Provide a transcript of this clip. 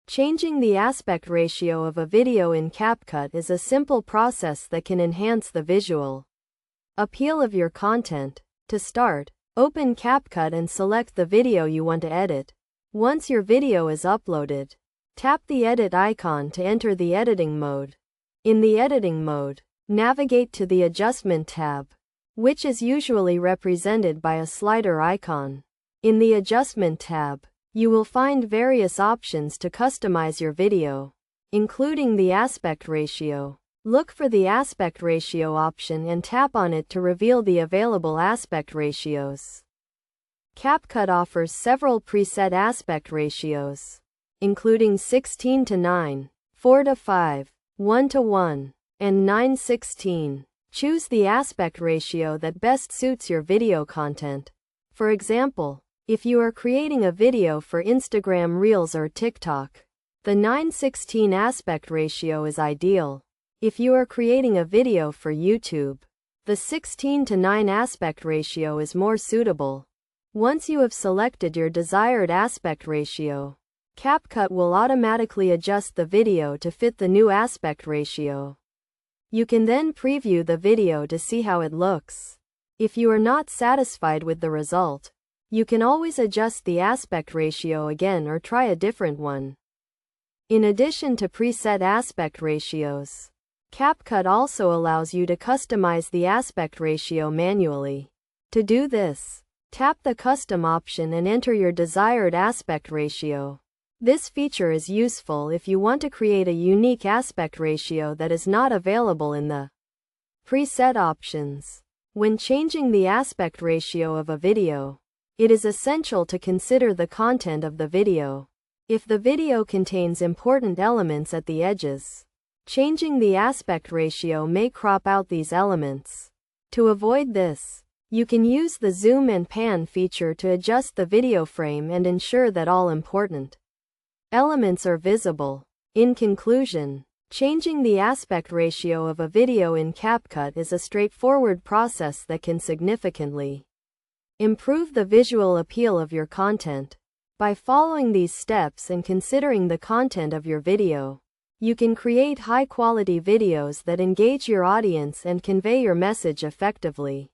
Changing the aspect ratio of a video in CapCut is a simple process that can enhance the visual appeal of your content. To start, open CapCut and select the video you want to edit. Once your video is uploaded, tap the edit icon to enter the editing mode. In the editing mode, navigate to the Adjustment tab, which is usually represented by a slider icon. In the Adjustment tab, you will find various options to customize your video, including the aspect ratio. Look for the aspect ratio option and tap on it to reveal the available aspect ratios. CapCut offers several preset aspect ratios, including 16:9, 4:5, 1:1, and 9:16. Choose the aspect ratio that best suits your video content. For example, if you are creating a video for Instagram Reels or TikTok, the 9:16 aspect ratio is ideal. If you are creating a video for YouTube, the 16:9 aspect ratio is more suitable. Once you have selected your desired aspect ratio, CapCut will automatically adjust the video to fit the new aspect ratio. You can then preview the video to see how it looks. If you are not satisfied with the result, you can always adjust the aspect ratio again or try a different one. In addition to preset aspect ratios, CapCut also allows you to customize the aspect ratio manually. To do this, tap the Custom option and enter your desired aspect ratio. This feature is useful if you want to create a unique aspect ratio that is not available in the preset options. When changing the aspect ratio of a video, it is essential to consider the content of the video. If the video contains important elements at the edges, changing the aspect ratio may crop out these elements. To avoid this, you can use the zoom and pan feature to adjust the video frame and ensure that all important elements are visible. In conclusion, changing the aspect ratio of a video in CapCut is a straightforward process that can significantly improve the visual appeal of your content. By following these steps and considering the content of your video, you can create high-quality videos that engage your audience and convey your message effectively.